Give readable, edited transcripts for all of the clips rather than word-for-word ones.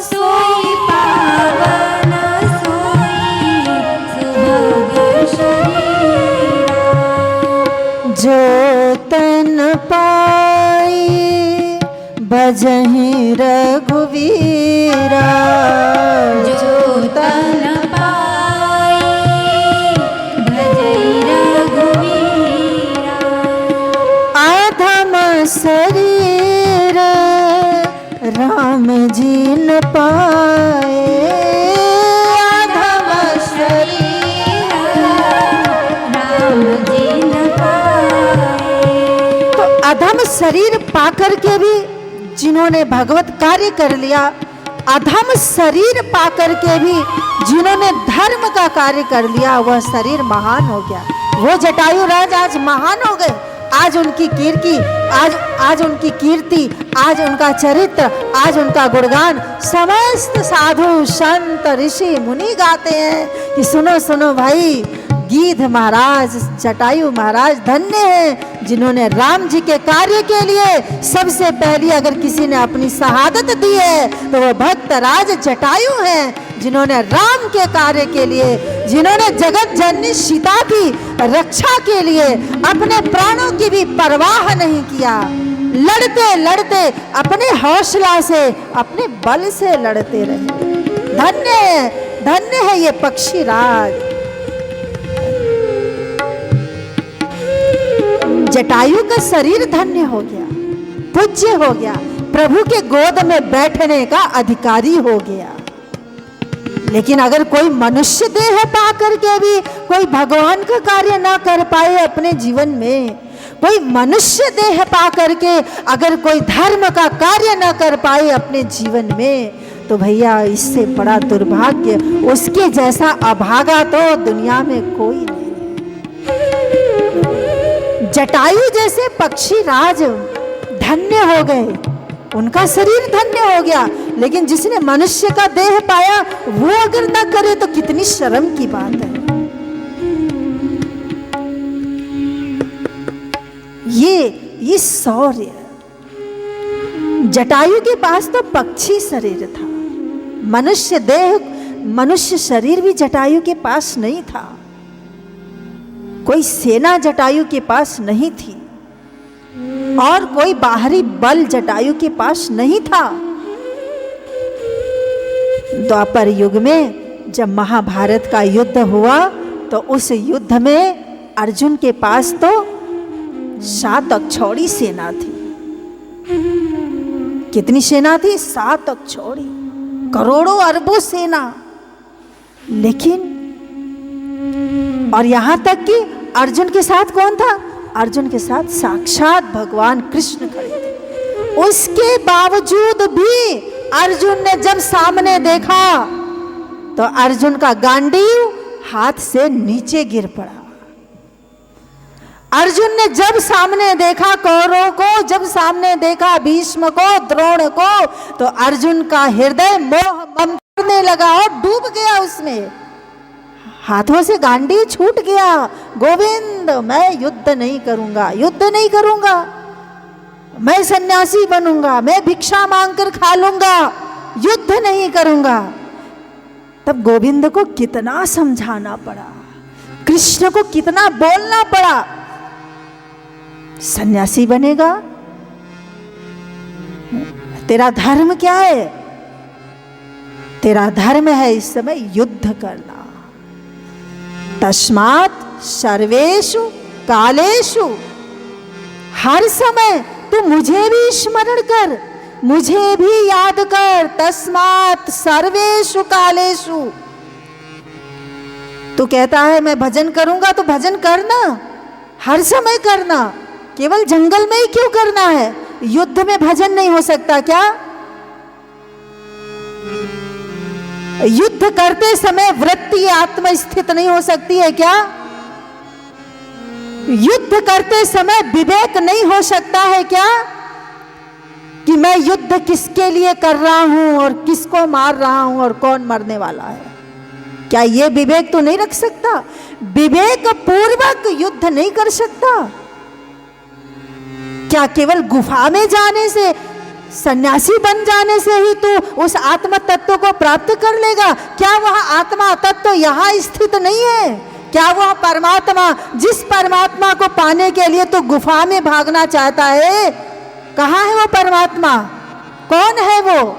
सोई पावन सोई सुभग शरीरा। जो तन पाई भजहि रघुवीरा। जो तन पाई भजहि रघुवीरा। अधम शरीर राम जी न पाए। अधम शरीर राम जी न पाए। तो अधम शरीर पाकर के भी जिन्होंने भगवत कार्य कर लिया, अधम शरीर पाकर के भी जिन्होंने धर्म का कार्य कर लिया, वह शरीर महान हो गया। वो जटायु राज आज महान हो गए। आज उनकी कीर्ति, आज उनकी कीर्ति, आज उनका चरित्र, आज उनका गुणगान समस्त साधु संत ऋषि मुनि गाते हैं कि सुनो सुनो भाई, गीध महाराज, जटायु महाराज धन्य हैं जिन्होंने राम जी के कार्य के लिए सबसे पहली अगर किसी ने अपनी शहादत दी है तो वह भक्त राज जटायु हैं, जिन्होंने राम के कार्य के लिए, जिन्होंने जगत जननी सीता की रक्षा के लिए अपने प्राणों की भी परवाह नहीं किया। लड़ते लड़ते अपने हौसला से, अपने बल से लड़ते रहे। धन्य है ये पक्षी राज। जटायु का शरीर धन्य हो गया, पूज्य हो गया, प्रभु के गोद में बैठने का अधिकारी हो गया। लेकिन अगर कोई मनुष्य देह पा करके भी कोई भगवान का कार्य ना कर पाए अपने जीवन में, कोई मनुष्य देह पा करके अगर कोई धर्म का कार्य ना कर पाए अपने जीवन में, तो भैया इससे बड़ा दुर्भाग्य, उसके जैसा अभागा तो दुनिया में कोई नहीं। जटायु जैसे पक्षी राज धन्य हो गए, उनका शरीर धन्य हो गया। लेकिन जिसने मनुष्य का देह पाया वो अगर न करे तो कितनी शर्म की बात है। ये शौर्य, जटायु के पास तो पक्षी शरीर था, मनुष्य देह, मनुष्य शरीर भी जटायु के पास नहीं था। कोई सेना जटायु के पास नहीं थी और कोई बाहरी बल जटायु के पास नहीं था। द्वापर युग में जब महाभारत का युद्ध हुआ तो उस युद्ध में अर्जुन के पास तो 7 अक्षौड़ी सेना थी। कितनी सेना थी? 7 अक्षौड़ी, करोड़ों अरबों सेना। लेकिन और यहां तक कि अर्जुन के साथ कौन था? अर्जुन के साथ साक्षात भगवान कृष्ण खड़े थे। उसके बावजूद भी अर्जुन ने जब सामने देखा तो अर्जुन का गांडीव हाथ से नीचे गिर पड़ा। अर्जुन ने जब सामने देखा कौरवों को, जब सामने देखा भीष्म को, द्रोण को, तो अर्जुन का हृदय मोह मम करने लगा और डूब गया उसमें। हाथों से गांडी छूट गया। गोविंद, मैं युद्ध नहीं करूंगा, युद्ध नहीं करूंगा, मैं सन्यासी बनूंगा, मैं भिक्षा मांगकर खा लूंगा, युद्ध नहीं करूंगा। तब गोविंद को कितना समझाना पड़ा, कृष्ण को कितना बोलना पड़ा। सन्यासी बनेगा? तेरा धर्म क्या है? तेरा धर्म है इस समय युद्ध करना। तस्मात् सर्वेषु कालेषु, हर समय तू मुझे भी स्मरण कर, मुझे भी याद कर। तस्मात् सर्वेषु कालेषु, तू कहता है मैं भजन करूंगा तो भजन करना, हर समय करना। केवल जंगल में ही क्यों करना है? युद्ध में भजन नहीं हो सकता क्या? युद्ध करते समय वृत्ति आत्म स्थित नहीं हो सकती है क्या? युद्ध करते समय विवेक नहीं हो सकता है क्या कि मैं युद्ध किसके लिए कर रहा हूं और किसको मार रहा हूं और कौन मरने वाला है? क्या ये विवेक तो नहीं रख सकता? विवेक पूर्वक युद्ध नहीं कर सकता क्या? केवल गुफा में जाने से सन्यासी बन जाने से ही तू उस आत्म तत्व को प्राप्त कर लेगा? क्या वह आत्मा तत्व यहाँ स्थित नहीं है? क्या वह परमात्मा, जिस परमात्मा को पाने के लिए तू गुफा में भागना चाहता है, कहाँ है वो परमात्मा? कौन है वो?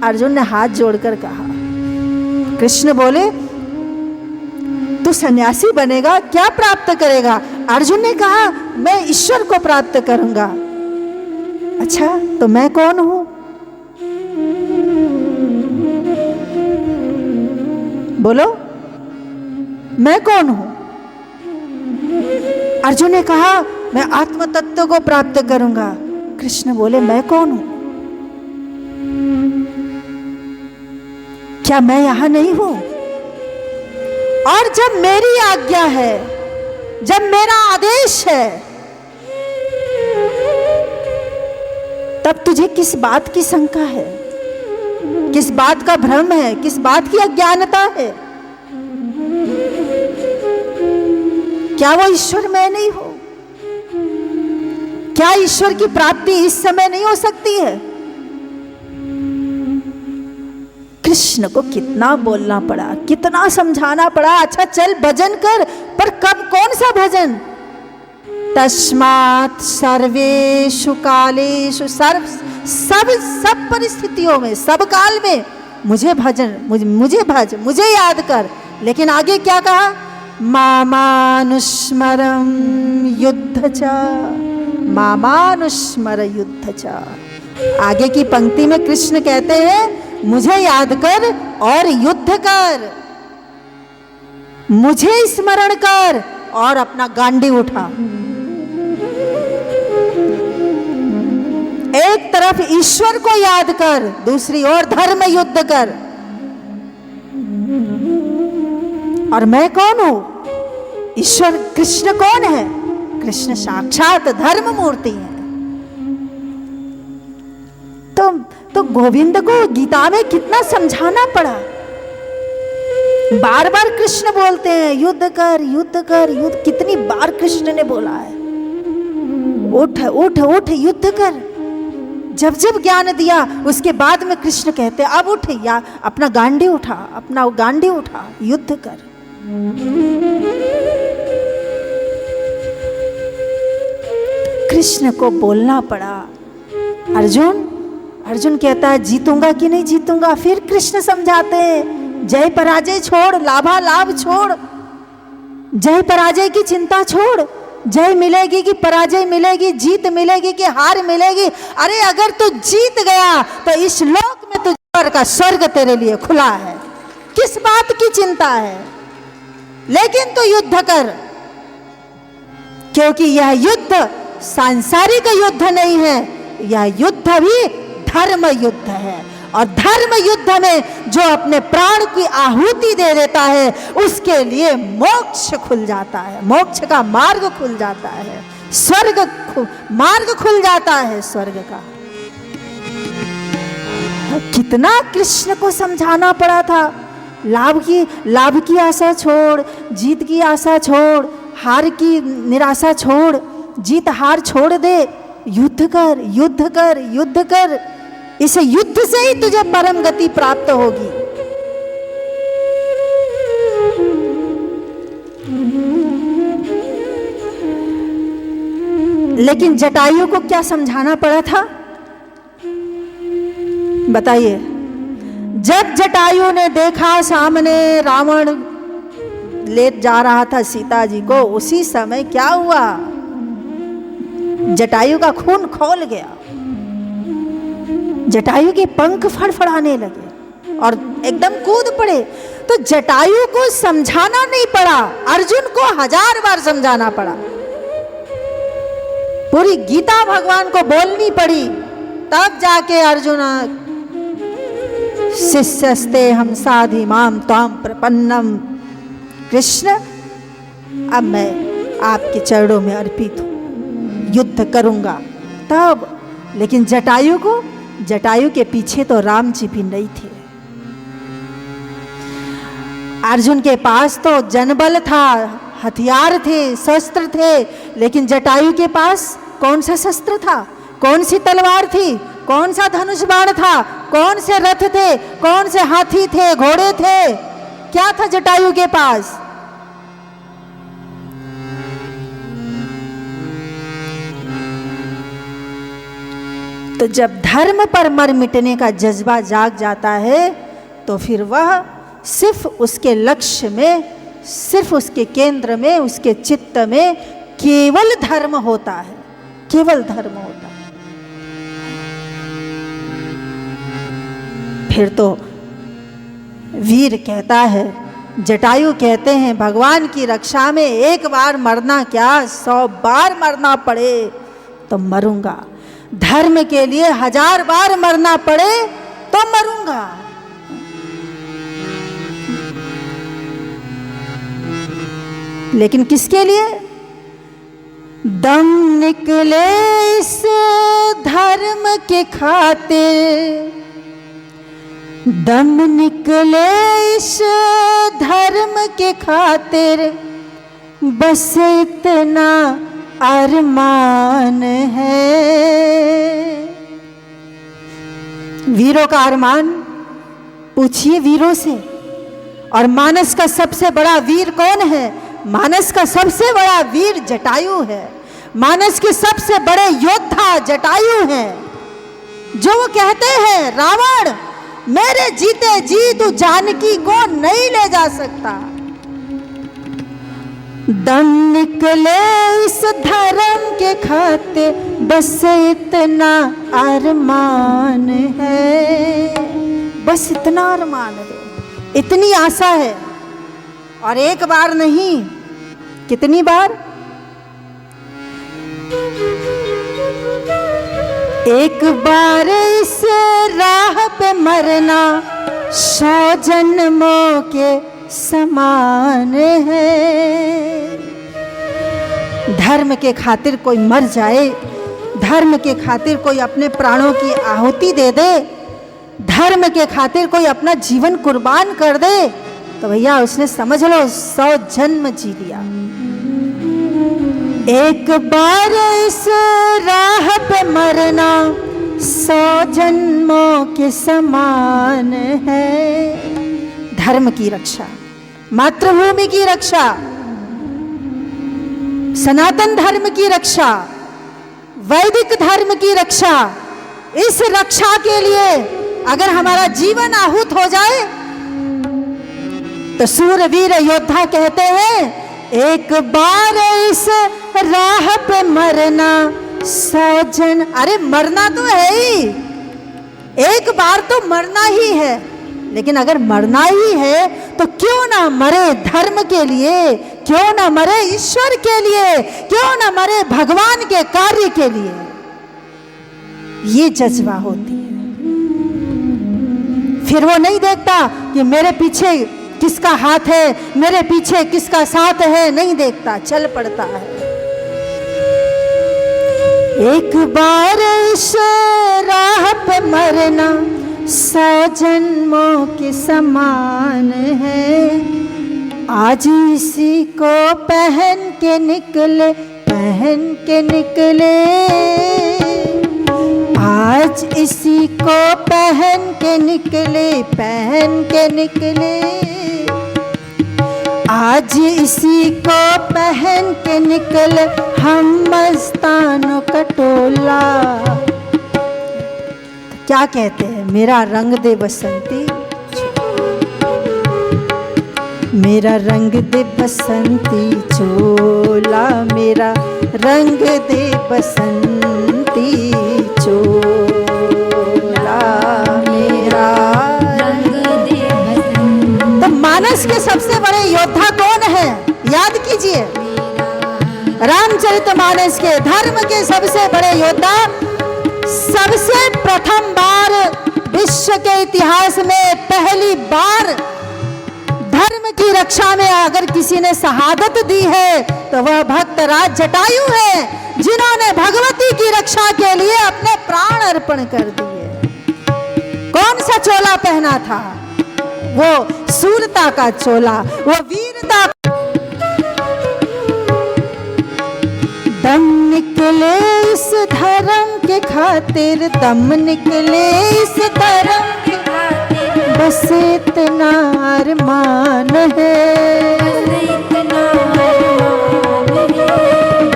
अर्जुन ने हाथ जोड़कर कहा। कृष्ण बोले, तू सन्यासी बनेगा, क्या प्राप्त करेगा? अर्जुन ने कहा, मैं ईश्वर को प्राप्त करूंगा। अच्छा, तो मैं कौन हूं? बोलो, मैं कौन हूं? अर्जुन ने कहा, मैं आत्म तत्व को प्राप्त करूंगा। कृष्ण बोले, मैं कौन हूं? क्या मैं यहां नहीं हूं? और जब मेरी आज्ञा है, जब मेरा आदेश है, तब तुझे किस बात की शंका है? किस बात का भ्रम है? किस बात की अज्ञानता है? क्या वो ईश्वर मैं नहीं हूं? क्या ईश्वर की प्राप्ति इस समय नहीं हो सकती है? कृष्ण को कितना बोलना पड़ा, कितना समझाना पड़ा। अच्छा चल भजन कर, पर कब? कौन सा भजन? तस्मात् सर्वेषु कालेषु, सब परिस्थितियों में, सब काल में मुझे भजन, मुझे भज, मुझे याद कर। लेकिन आगे क्या कहा? मामानुस्मरं युद्ध च, मामानुस्मर युद्ध च। आगे की पंक्ति में कृष्ण कहते हैं, मुझे याद कर और युद्ध कर, मुझे स्मरण कर और अपना गांडी उठा। एक तरफ ईश्वर को याद कर, दूसरी ओर धर्म युद्ध कर। और मैं कौन हूं? ईश्वर कृष्ण कौन है? कृष्ण साक्षात धर्म मूर्ति है। तो गोविंद को गीता में कितना समझाना पड़ा। बार बार कृष्ण बोलते हैं, युद्ध कर, युद्ध कर, युद्ध। कितनी बार कृष्ण ने बोला है, उठ उठ उठ, युद्ध कर। जब जब ज्ञान दिया, उसके बाद में कृष्ण कहते अब उठ, या अपना गांडी उठा, अपना गांडी उठा, युद्ध कर। कृष्ण को बोलना पड़ा। अर्जुन कहता है, जीतूंगा कि नहीं जीतूंगा? फिर कृष्ण समझाते हैं, जय पराजय छोड़, लाभा लाभ छोड़, जय पराजय की चिंता छोड़। जय मिलेगी कि पराजय मिलेगी, जीत मिलेगी कि हार मिलेगी? अरे अगर तू जीत गया तो इस लोक में तुझे का स्वर्ग तेरे लिए खुला है। किस बात की चिंता है? लेकिन तू युद्ध कर, क्योंकि यह युद्ध सांसारिक युद्ध नहीं है, यह युद्ध भी धर्म युद्ध है। और धर्म युद्ध में जो अपने प्राण की आहुति दे देता है, उसके लिए मोक्ष खुल जाता है, मोक्ष का मार्ग खुल जाता है, स्वर्ग मार्ग खुल जाता है स्वर्ग का। कितना कृष्ण को समझाना पड़ा था। लाभ की आशा छोड़, जीत की आशा छोड़, हार की निराशा छोड़, जीत हार छोड़ दे, युद्ध कर, युद्ध कर, युद्ध कर। इस युद्ध से ही तुझे परम गति प्राप्त होगी। लेकिन जटायु को क्या समझाना पड़ा था, बताइए? जब जटायु ने देखा सामने रावण ले जा रहा था सीता जी को, उसी समय क्या हुआ? जटायु का खून खौल गया, जटायु के पंख फड़फड़ाने लगे और एकदम कूद पड़े। तो जटायु को समझाना नहीं पड़ा, अर्जुन को 1000 बार समझाना पड़ा। पूरी गीता भगवान को बोलनी पड़ी, तब जाके अर्जुन, शिष्यस्ते हम साधि माम त्वाम प्रपन्नम। कृष्ण, अब मैं आपके चरणों में अर्पित हूं, युद्ध करूंगा। तब लेकिन जटायु के पीछे तो राम जी भी नहीं थे। अर्जुन के पास तो जनबल था, हथियार थे, शस्त्र थे, लेकिन जटायु के पास कौन सा शस्त्र था? कौन सी तलवार थी, कौन सा धनुष बाण था, कौन से रथ थे, कौन से हाथी थे, घोड़े थे, क्या था जटायु के पास? तो जब धर्म पर मर मिटने का जज्बा जाग जाता है तो फिर वह सिर्फ उसके लक्ष्य में, सिर्फ उसके केंद्र में, उसके चित्त में केवल धर्म होता है, केवल धर्म होता है। फिर तो वीर कहता है, जटायु कहते हैं, भगवान की रक्षा में एक बार मरना क्या, 100 बार मरना पड़े तो मरूंगा, धर्म के लिए 1000 बार मरना पड़े तो मरूंगा। लेकिन किसके लिए? दम निकले इस धर्म के खातिर, दम निकले इस धर्म के खातिर, बस इतना अरमान है। वीरों का अरमान पूछिए वीरों से। और मानस का सबसे बड़ा वीर कौन है? मानस का सबसे बड़ा वीर जटायु है। मानस के सबसे बड़े योद्धा जटायु हैं, जो वो कहते हैं, रावण मेरे जीते जी तू जानकी को नहीं ले जा सकता। दम निकले इस धर्म के खातिर, बस इतना अरमान है, बस इतना अरमान है, इतनी आशा है। और एक बार नहीं, कितनी बार? एक बार इस राह पे मरना 100 जन्मों के समान है। धर्म के खातिर कोई मर जाए, धर्म के खातिर कोई अपने प्राणों की आहुति दे दे, धर्म के खातिर कोई अपना जीवन कुर्बान कर दे, तो भैया उसने समझ लो 100 जन्म जी लिया। एक बार इस राह पे मरना 100 जन्मों के समान है। धर्म की रक्षा, मातृभूमि की रक्षा, सनातन धर्म की रक्षा, वैदिक धर्म की रक्षा, इस रक्षा के लिए अगर हमारा जीवन आहूत हो जाए तो सूरवीर योद्धा कहते हैं, एक बार इस राह पे मरना 100 जन, अरे मरना तो है ही, एक बार तो मरना ही है, लेकिन अगर मरना ही है तो क्यों ना मरे धर्म के लिए, क्यों ना मरे ईश्वर के लिए, क्यों ना मरे भगवान के कार्य के लिए। ये जज्बा होती है। फिर वो नहीं देखता कि मेरे पीछे किसका हाथ है, मेरे पीछे किसका साथ है, नहीं देखता, चल पड़ता है। एक बार इस राह पे मरना 100 जन्मों के समान है। आज इसी को पहन के निकले, पहन के निकले, आज इसी को पहन के निकले, पहन के निकले, आज इसी को पहन के निकले हम मस्तानों का टोला। क्या कहते हैं? मेरा रंग दे बसंती, मेरा रंग दे बसंती चोला, मेरा रंग दे बसंती चोला, मेरा रंग दे बसंती। तो मानस के सबसे बड़े योद्धा कौन है? याद कीजिए, रामचरितमानस के धर्म के सबसे बड़े योद्धा, सबसे प्रथम बार विश्व के इतिहास में पहली बार धर्म की रक्षा में अगर किसी ने शहादत दी है तो वह भक्तराज जटायु है, जिन्होंने भगवती की रक्षा के लिए अपने प्राण अर्पण कर दिए। कौन सा चोला पहना था? वो सूरता का चोला, वो वीरता। दम निकले इस धर्म के खातिर, दम निकले इस धर्म के खातिर, बस इतना अरमान है,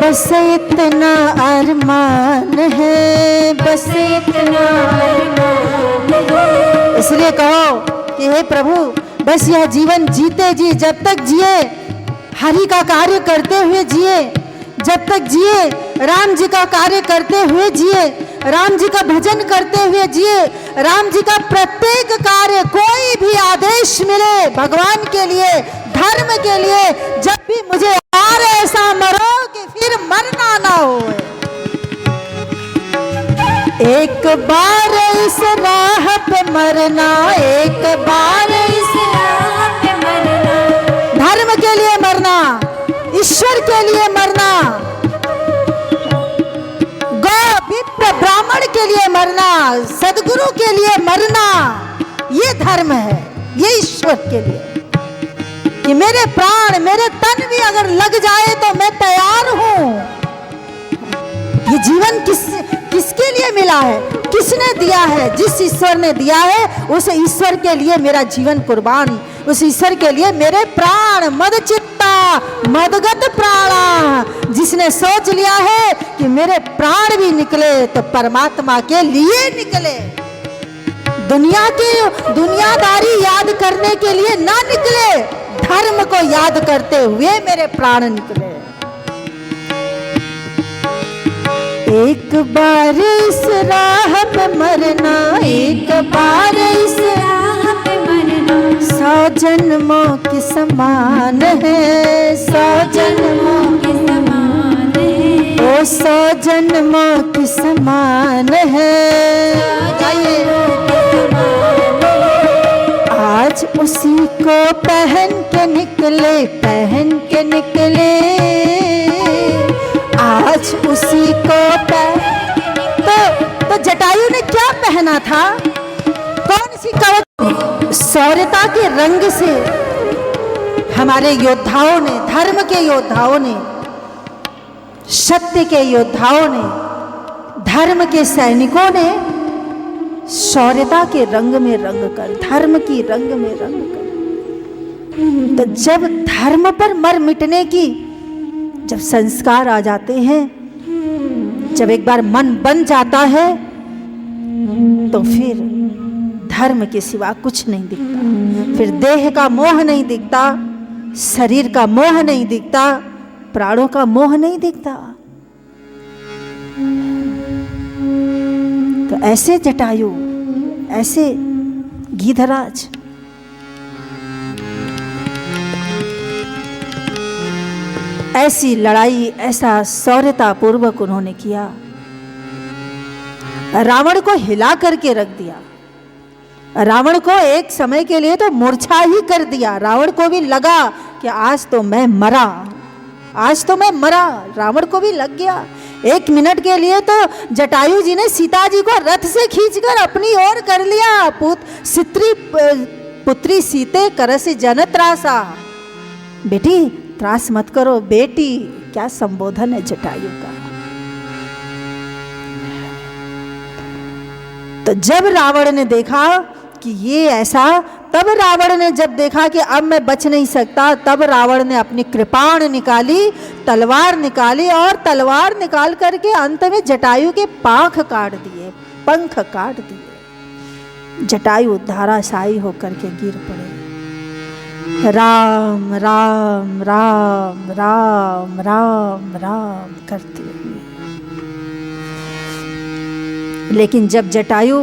बस इतना अरमान है, बस इतना अरमान है। इसलिए कहो कि हे प्रभु, बस यह जीवन जीते जी, जब तक जिए हरि का कार्य करते हुए जिए, जब तक जिए राम जी का कार्य करते हुए जिए, राम जी का भजन करते हुए जिए, राम जी का प्रत्येक कार्य, कोई भी आदेश मिले भगवान के लिए, धर्म के लिए, जब भी मुझे और ऐसा मरो कि फिर मरना ना हो। एक बार इस राह पे मरना, एक बार इस राह पे मरना, धर्म के लिए मरना, ईश्वर के लिए मरना, गौ विप्र ब्राह्मण के लिए मरना, सदगुरु के लिए मरना, ये धर्म है, ये ईश्वर के लिए। कि मेरे प्राण, मेरे तन भी अगर लग जाए तो मैं तैयार हूं। ये जीवन किसके लिए मिला है, किसने दिया है? जिस ईश्वर ने दिया है उस ईश्वर के लिए मेरा जीवन कुर्बान, उस ईश्वर के लिए मेरे प्राण, मद चित्ता मदगत प्राणा। जिसने सोच लिया है कि मेरे प्राण भी निकले तो परमात्मा के लिए निकले, दुनियादारी याद करने के लिए ना निकले, धर्म को याद करते हुए मेरे प्राण निकले। एक बार इस राह पे मरना, एक बार इस राह पे मरना, 100 जन्मों के समान है, 100 जन्मों के समान है, ओ 100 जन्मों के समान है। आज उसी को पहन के निकले, पहन के निकले, आज उसी को तो जटायु ने क्या पहना था? कौन सी कवच? शौर्यता के रंग से हमारे योद्धाओं ने, धर्म के योद्धाओं ने, सत्य के योद्धाओं ने, धर्म के सैनिकों ने शौर्यता के रंग में रंग कर, धर्म की रंग में रंग कर। तो जब धर्म पर मर मिटने की जब संस्कार आ जाते हैं, जब एक बार मन बन जाता है तो फिर धर्म के सिवा कुछ नहीं दिखता। फिर देह का मोह नहीं दिखता, शरीर का मोह नहीं दिखता, प्राणों का मोह नहीं दिखता। तो ऐसे जटायु, ऐसे गीधराज, ऐसी लड़ाई, ऐसा शौर्यता पूर्वक उन्होंने किया, रावण को हिला करके रख दिया। रावण को एक समय के लिए तो मूर्छा ही कर दिया। रावण को भी लगा कि आज तो मैं मरा, आज तो मैं मरा। रावण को भी लग गया। 1 मिनट के लिए तो जटायु जी ने सीता जी को रथ से खींचकर अपनी ओर कर लिया। पुत्री सीते करस जन त्रासा, बेटी त्रास मत करो बेटी, क्या संबोधन है जटायु का। तो जब रावण ने देखा कि ये ऐसा, तब रावण ने जब देखा कि अब मैं बच नहीं सकता, तब रावण ने अपनी कृपाण निकाली, तलवार निकाली, और तलवार निकाल करके अंत में जटायु के पांख काट दिए, पंख काट दिए। जटायु धाराशायी होकर के गिर पड़े। राम राम राम राम राम राम करते हुए। लेकिन जब जटायु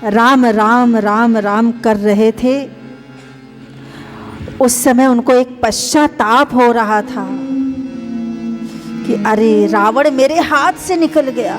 राम राम राम राम कर रहे थे, उस समय उनको एक पश्चाताप हो रहा था कि अरे रावण मेरे हाथ से निकल गया।